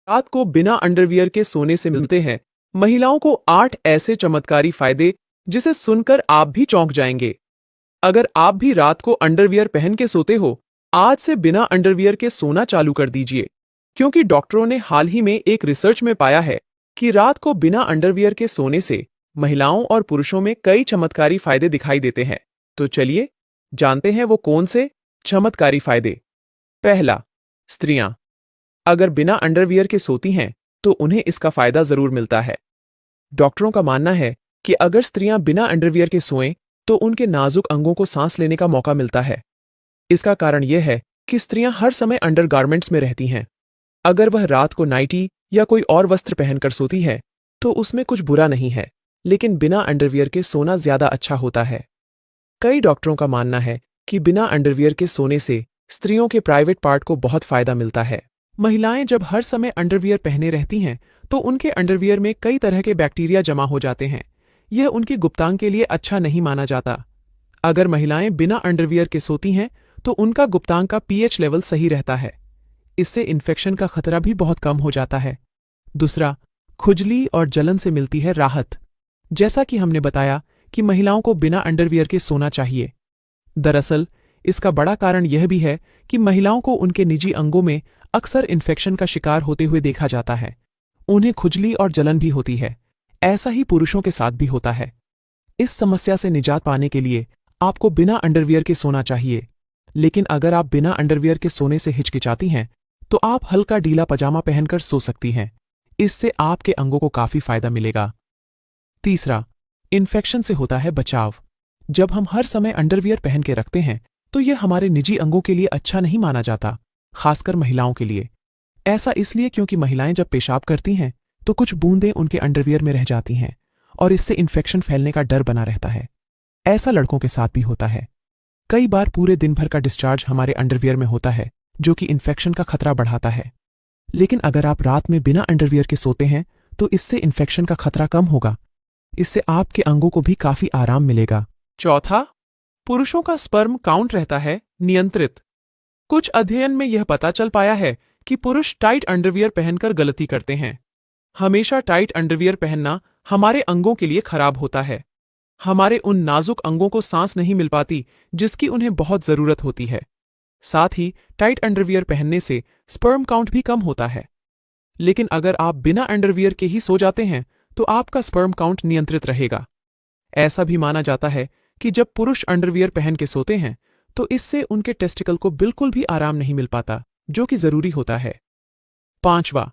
रात को बिना अंडरवियर के सोने से मिलते हैं महिलाओं को 8 ऐसे चमत्कारी फायदे जिसे सुनकर आप भी चौंक जाएंगे। अगर आप भी रात को अंडरवियर पहन के सोते हो, आज से बिना अंडरवियर के सोना चालू कर दीजिए, क्योंकि डॉक्टरों ने हाल ही में एक रिसर्च में पाया है कि रात को बिना अंडरवियर के सोने से महिलाओं और पुरुषों में कई चमत्कारी फायदे दिखाई देते हैं। तो चलिए जानते हैं वो कौन से चमत्कारी फायदे। पहला, स्त्रियां अगर बिना अंडरवियर के सोती हैं तो उन्हें इसका फायदा जरूर मिलता है। डॉक्टरों का मानना है कि अगर स्त्रियां बिना अंडरवियर के सोएं तो उनके नाजुक अंगों को सांस लेने का मौका मिलता है। इसका कारण यह है कि स्त्रियां हर समय अंडरगारमेंट्स में रहती हैं। अगर वह रात को नाइटी या कोई और वस्त्र पहनकर सोती है तो उसमें कुछ बुरा नहीं है, लेकिन बिना अंडरवियर के सोना ज्यादा अच्छा होता है। कई डॉक्टरों का मानना है कि बिना अंडरवियर के सोने से स्त्रियों के प्राइवेट पार्ट को बहुत फायदा मिलता है। महिलाएं जब हर समय अंडरवियर पहने रहती हैं तो उनके अंडरवियर में कई तरह के बैक्टीरिया जमा हो जाते हैं। यह उनकी गुप्तांग के लिए अच्छा नहीं माना जाता। अगर महिलाएं बिना अंडरवियर के सोती हैं तो उनका गुप्तांग का पीएच लेवल सही रहता है। इससे इन्फेक्शन का खतरा भी बहुत कम हो जाता है। दूसरा, खुजली और जलन से मिलती है राहत। जैसा कि हमने बताया कि महिलाओं को बिना अंडरवियर के सोना चाहिए। दरअसल इसका बड़ा कारण यह भी है कि महिलाओं को उनके निजी अंगों में अक्सर इन्फेक्शन का शिकार होते हुए देखा जाता है। उन्हें खुजली और जलन भी होती है। ऐसा ही पुरुषों के साथ भी होता है। इस समस्या से निजात पाने के लिए आपको बिना अंडरवियर के सोना चाहिए। लेकिन अगर आप बिना अंडरवियर के सोने से हिचकिचाती हैं तो आप हल्का ढीला पजामा पहनकर सो सकती हैं। इससे आपके अंगों को काफी फायदा मिलेगा। तीसरा, इन्फेक्शन से होता है बचाव। जब हम हर समय अंडरवियर पहन के रखते हैं तो यह हमारे निजी अंगों के लिए अच्छा नहीं माना जाता, खासकर महिलाओं के लिए। ऐसा इसलिए क्योंकि महिलाएं जब पेशाब करती हैं तो कुछ बूंदें उनके अंडरवियर में रह जाती हैं और इससे इन्फेक्शन फैलने का डर बना रहता है। ऐसा लड़कों के साथ भी होता है। कई बार पूरे दिन भर का डिस्चार्ज हमारे अंडरवियर में होता है, जो कि इन्फेक्शन का खतरा बढ़ाता है। लेकिन अगर आप रात में बिना अंडरवियर के सोते हैं तो इससे इन्फेक्शन का खतरा कम होगा। इससे आपके अंगों को भी काफी आराम मिलेगा। चौथा, पुरुषों का स्पर्म काउंट रहता है नियंत्रित। कुछ अध्ययन में यह पता चल पाया है कि पुरुष टाइट अंडरवियर पहनकर गलती करते हैं। हमेशा टाइट अंडरवियर पहनना हमारे अंगों के लिए खराब होता है। हमारे उन नाजुक अंगों को सांस नहीं मिल पाती जिसकी उन्हें बहुत जरूरत होती है। साथ ही टाइट अंडरवियर पहनने से स्पर्म काउंट भी कम होता है। लेकिन अगर आप बिना अंडरवियर के ही सो जाते हैं तो आपका स्पर्म काउंट नियंत्रित रहेगा। ऐसा भी माना जाता है कि जब पुरुष अंडरवियर पहन के सोते हैं तो इससे उनके टेस्टिकल को बिल्कुल भी आराम नहीं मिल पाता, जो कि जरूरी होता है। पांचवा,